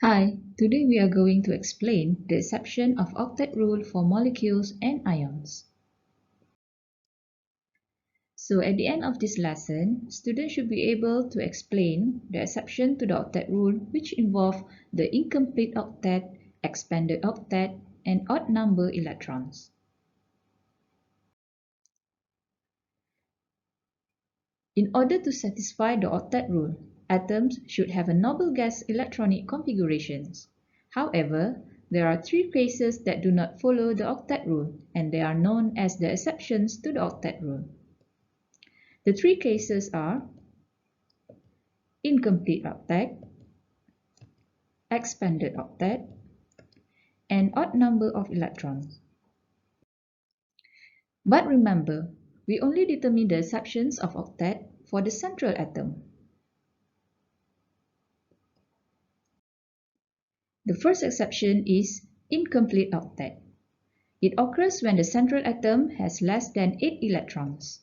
Hi, today we are going to explain the exception of octet rule for molecules and ions. So at the end of this lesson, students should be able to explain the exception to the octet rule which involve the incomplete octet, expanded octet, and odd number electrons. In order to satisfy the octet rule, atoms should have a noble gas electronic configurations. However, there are three cases that do not follow the octet rule, and they are known as the exceptions to the octet rule. The three cases are incomplete octet, expanded octet, and odd number of electrons. But remember, we only determine the exceptions of octet for the central atom. The first exception is incomplete octet. It occurs when the central atom has less than 8 electrons.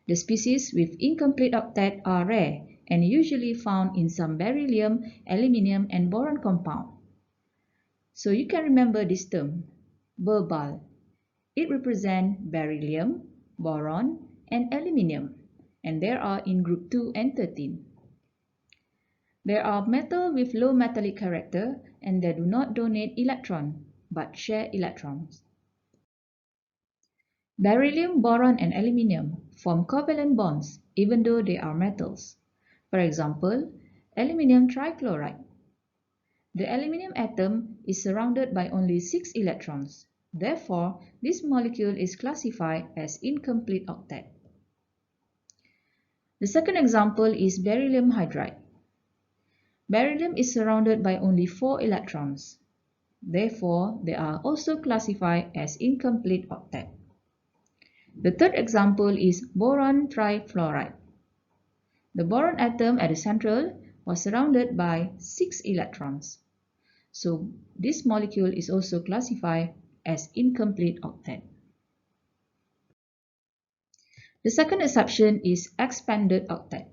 The species with incomplete octet are rare and usually found in some beryllium, aluminium, and boron compound. So you can remember this term, BERBAL. It represents beryllium, boron, and aluminium, and there are in group 2 and 13. There are metals with low metallic character and they do not donate electron but share electrons. Beryllium, boron, and aluminium form covalent bonds even though they are metals. For example, aluminium trichloride. The aluminium atom is surrounded by only 6 electrons. Therefore, this molecule is classified as incomplete octet. The second example is beryllium hydride. Beryllium is surrounded by only 4 electrons. Therefore, they are also classified as incomplete octet. The third example is boron trifluoride. The boron atom at the central was surrounded by 6 electrons. So, this molecule is also classified as incomplete octet. The second exception is expanded octet.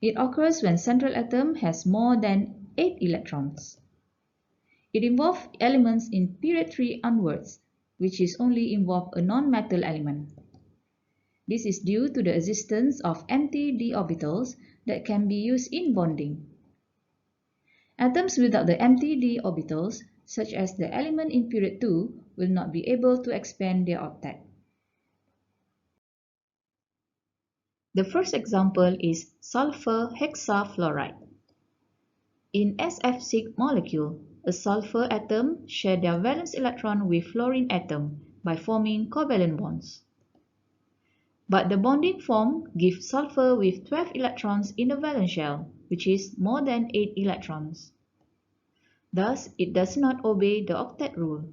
It occurs when central atom has more than 8 electrons. It involves elements in period 3 onwards, which is only involve a non-metal element. This is due to the existence of empty d orbitals that can be used in bonding. Atoms without the empty d orbitals, such as the element in period 2, will not be able to expand their octet. The first example is sulfur hexafluoride. In SF6 molecule, a sulfur atom share their valence electron with fluorine atom by forming covalent bonds. But the bonding form gives sulfur with 12 electrons in the valence shell, which is more than 8 electrons. Thus, it does not obey the octet rule.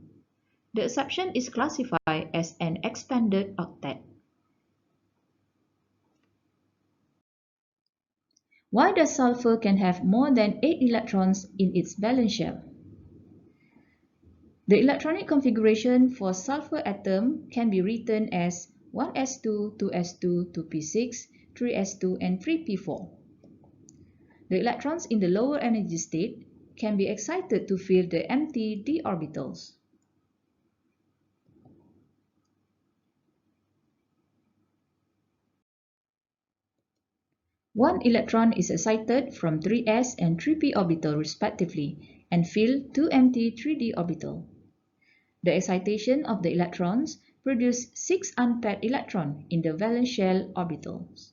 The exception is classified as an expanded octet. Why does sulfur can have more than 8 electrons in its valence shell? The electronic configuration for sulfur atom can be written as 1s2, 2s2, 2p6, 3s2, and 3p4. The electrons in the lower energy state can be excited to fill the empty d orbitals. One electron is excited from 3s and 3p orbital respectively and fill two empty 3d orbitals. The excitation of the electrons produce 6 unpaired electrons in the valence shell orbitals.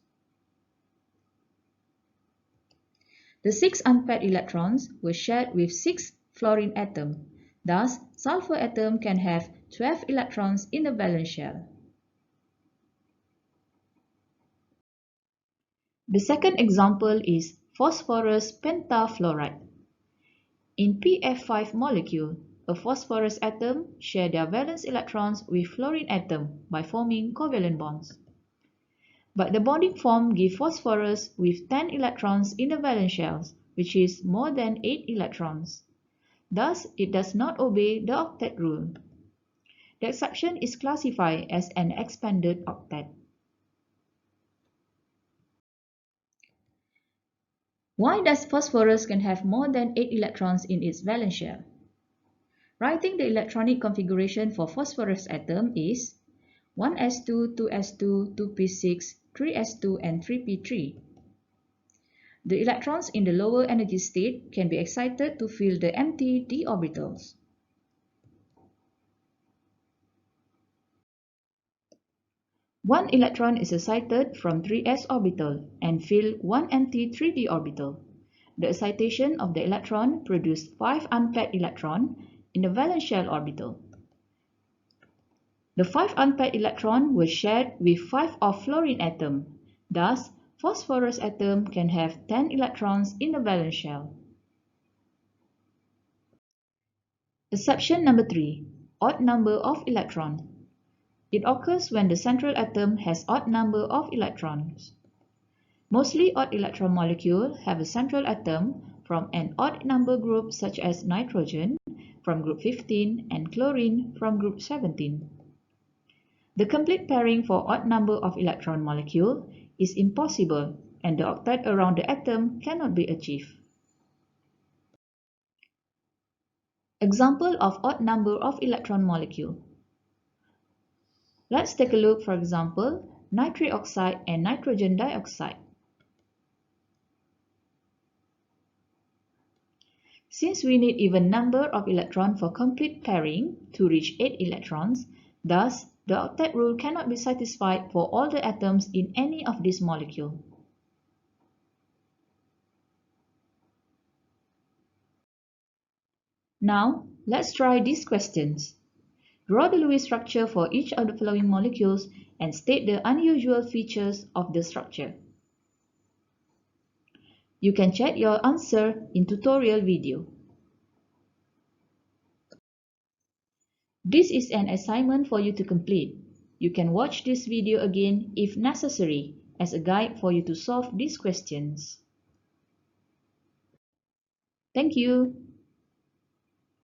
The 6 unpaired electrons were shared with 6 fluorine atoms. Thus, sulfur atom can have 12 electrons in the valence shell. The second example is phosphorus pentafluoride. In PF5 molecule, a phosphorus atom share their valence electrons with fluorine atom by forming covalent bonds. But the bonding form gives phosphorus with 10 electrons in the valence shells, which is more than 8 electrons. Thus, it does not obey the octet rule. The exception is classified as an expanded octet. Why does phosphorus can have more than 8 electrons in its valence shell? Writing the electronic configuration for phosphorus atom is 1s2, 2s2, 2p6, 3s2 and 3p3. The electrons in the lower energy state can be excited to fill the empty d orbitals. One electron is excited from 3s orbital and fill one empty 3d orbital. The excitation of the electron produced 5 unpaired electrons in the valence shell orbital. The 5 unpaired electrons were shared with 5 of fluorine atom. Thus, phosphorus atom can have 10 electrons in the valence shell. Exception number 3. Odd number of electrons. It occurs when the central atom has odd number of electrons. Mostly odd electron molecules have a central atom from an odd number group such as nitrogen from group 15 and chlorine from group 17. The complete pairing for odd number of electron molecule is impossible and the octet around the atom cannot be achieved. Example of odd number of electron molecule. Let's take a look, for example, nitric oxide and nitrogen dioxide. Since we need even number of electrons for complete pairing to reach 8 electrons, thus the octet rule cannot be satisfied for all the atoms in any of these molecules. Now, let's try these questions. Draw the Lewis structure for each of the following molecules and state the unusual features of the structure. You can check your answer in tutorial video. This is an assignment for you to complete. You can watch this video again if necessary as a guide for you to solve these questions. Thank you.